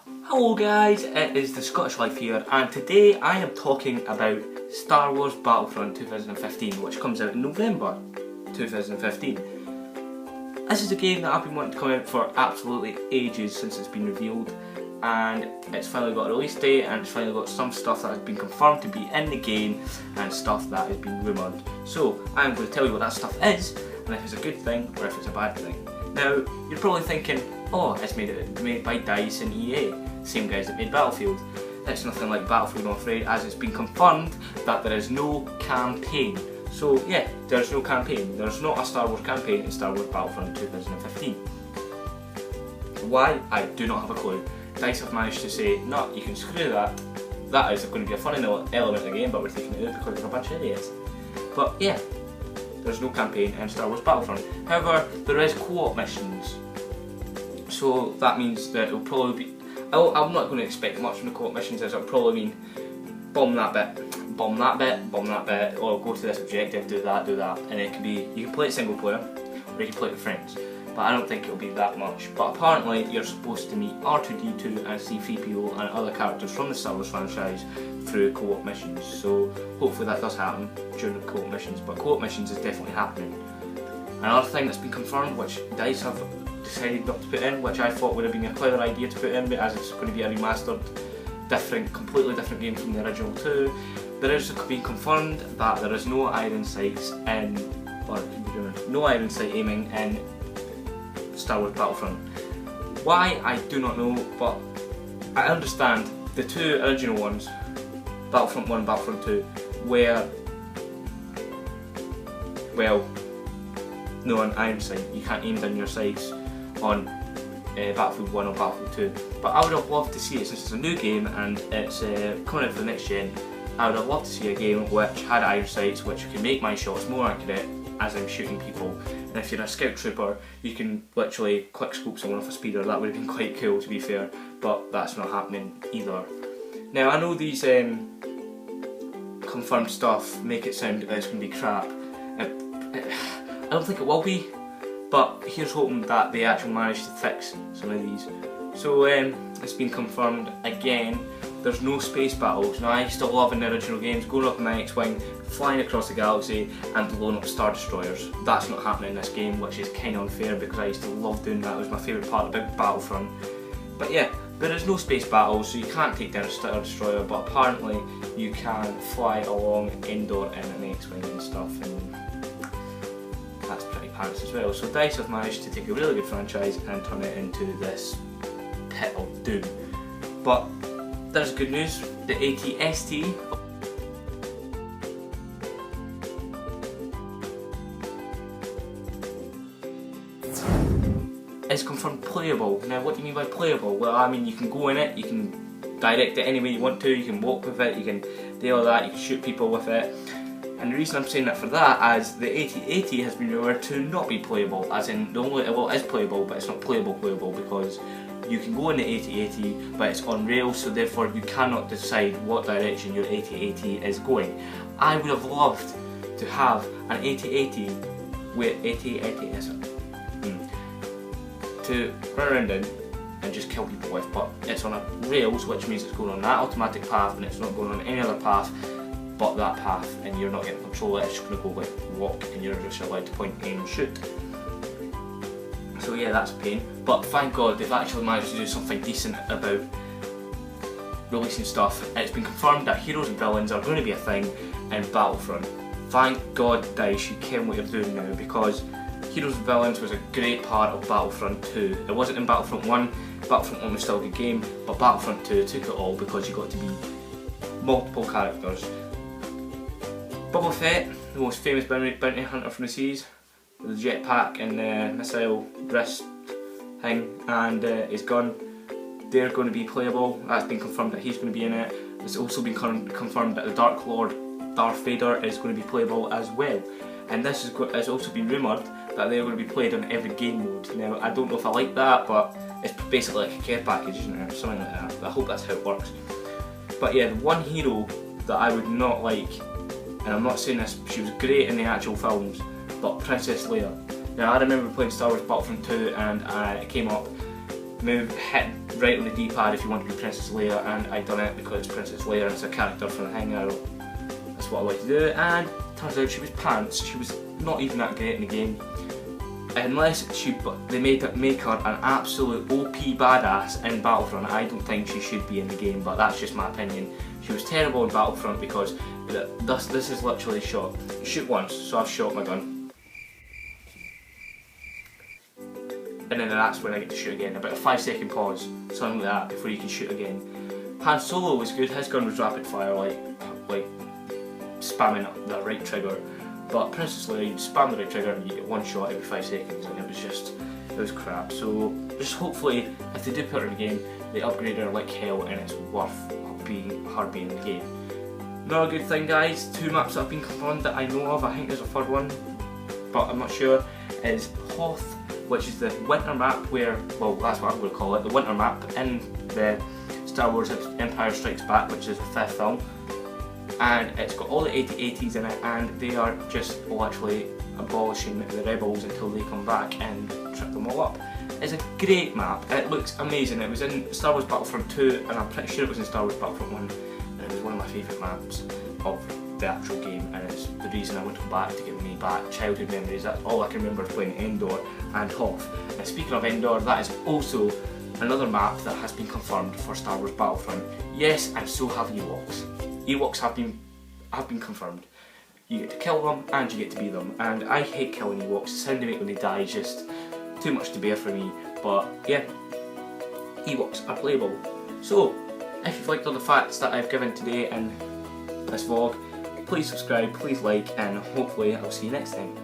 Hello guys, it is the Scottish Life here, and today I am talking about Star Wars Battlefront 2015, which comes out in November 2015. This is a game that I've been wanting to come out for absolutely ages since it's been revealed, and it's finally got a release date, and it's finally got some stuff that has been confirmed to be in the game and stuff that has been rumoured. So I'm going to tell you what that stuff is, and if it's a good thing or if it's a bad thing. Now, you're probably thinking, oh, it's made by DICE and EA, same guys that made Battlefield. It's nothing like Battlefield, I'm afraid, as it's been confirmed that there is no campaign. So yeah, there's no campaign. There's not a Star Wars campaign in Star Wars Battlefront 2015. Why? I do not have a clue. DICE have managed to say, no, you can screw that. That is going to be a fun element of the game, but we're taking it out because they're a bunch of idiots. But yeah, there's no campaign in Star Wars Battlefront. However, there is co-op missions. So that means that it'll probably be... I'm not going to expect much from the co-op missions, as it'll probably mean bomb that bit, bomb that bit, bomb that bit, or go to this objective, do that, and it can be, you can play it single player, or you can play it with friends. But I don't think it'll be that much. But apparently you're supposed to meet R2-D2 and C-3PO and other characters from the Star Wars franchise through co-op missions. So hopefully that does happen during the co-op missions, but co-op missions is definitely happening. Another thing that's been confirmed, which DICE have decided not to put in, which I thought would have been a clever idea to put in, but as it's going to be a remastered, completely different game from the original two, there is being confirmed that there is no iron sights in, no iron sight aiming in Star Wars Battlefront. Why, I do not know, but I understand the two original ones, Battlefront 1 and Battlefront 2, were, well, no an iron sight. You can't aim down your sights on Battlefield 1 or Battlefield 2. But I would have loved to see it, since it's a new game and it's coming out for the next gen. I would have loved to see a game which had iron sights, which can make my shots more accurate as I'm shooting people. And if you're a scout trooper, you can literally quick scope someone off a speeder. That would have been quite cool, to be fair, but that's not happening either. Now, I know these confirmed stuff make it sound that it's going to be crap. I don't think it will be, but here's hoping that they actually manage to fix some of these. So it's been confirmed again, there's no space battles. Now, I used to love in the original games going up in my X-Wing, flying across the galaxy and blowing up Star Destroyers. That's not happening in this game, which is kind of unfair because I used to love doing that. It was my favourite part about Battlefront. But yeah, there is no space battles, so you can't take down a Star Destroyer, but apparently you can fly along indoor in an X-Wing and stuff, and that's pretty pants as well. So DICE have managed to take a really good franchise and turn it into this pit of doom. But there's good news, the AT-ST is confirmed playable. Now, what do you mean by playable? Well, I mean, you can go in it, you can direct it any way you want to, you can walk with it, you can do all that, you can shoot people with it. And the reason I'm saying that for that is the AT-AT has been rumoured to not be playable, as in, well, it is playable, but it's not playable because you can go in the AT-AT, but it's on rails, so therefore you cannot decide what direction your AT-AT is going. I would have loved to have an AT-AT with to run around in and just kill people with, but it's on a rails, which means it's going on that automatic path and it's not going on any other path but that path, and you're not getting control of it. It's just going to go like walk and you're just allowed to point, aim and shoot. So yeah, that's a pain, but thank God they've actually managed to do something decent about releasing stuff. It's been confirmed that heroes and villains are going to be a thing in Battlefront. Thank God, DICE, you care what you're doing now, because Heroes and Villains was a great part of Battlefront 2. It wasn't in Battlefront 1, Battlefront 1 was still a good game, but Battlefront 2 took it all because you got to be multiple characters. Boba Fett, the most famous bounty hunter from the seas, with the jetpack and the missile wrist thing and his gun, they're going to be playable. That's been confirmed that he's going to be in it. It's also been confirmed that the Dark Lord Darth Vader is going to be playable as well. And this has also been rumoured that they're going to be played on every game mode. Now, I don't know if I like that, but it's basically like a care package, isn't it? Something like that. I hope that's how it works. But yeah, the one hero that I would not like, and I'm not saying this, she was great in the actual films, but Princess Leia. Now, I remember playing Star Wars Battlefront 2 and it came up move, hit right on the D-pad if you want to be Princess Leia, and I done it because it's Princess Leia and it's a character from the Hangout. That's what I like to do, and turns out she was pants. She was not even that great in the game. Unless they make her an absolute OP badass in Battlefront, I don't think she should be in the game, but that's just my opinion. She was terrible in Battlefront because this is literally shoot once, so I've shot my gun. And then that's when I get to shoot again, about a 5-second pause, something like that, before you can shoot again. Han Solo was good, his gun was rapid fire, like spamming up the right trigger. But Princess Leia, you spam the right trigger and you get one shot every 5 seconds, and it was crap. So just hopefully, if they do put her in the game, they upgrade her like hell and it's worth her being in the game. Another good thing, guys, 2 maps that have been confirmed that I know of, I think there's a third one, but I'm not sure, is Hoth, which is the winter map where, well, that's what I'm going to call it, the winter map in the Star Wars Empire Strikes Back, which is the 5th film. And it's got all the 80s in it, and they are just literally abolishing the rebels until they come back and trip them all up. It's a great map, it looks amazing. It was in Star Wars Battlefront 2, and I'm pretty sure it was in Star Wars Battlefront 1, and it was one of my favourite maps of the actual game, and it's the reason I want to go back to give me back childhood memories. That's all I can remember playing Endor and Hoth. And speaking of Endor, that is also another map that has been confirmed for Star Wars Battlefront. Yes, and so have Ewoks. Ewoks have been confirmed. You get to kill them and you get to be them, and I hate killing Ewoks. The sound they make when they die is just too much to bear for me, but yeah, Ewoks are playable. So, if you've liked all the facts that I've given today in this vlog, please subscribe, please like, and hopefully I'll see you next time.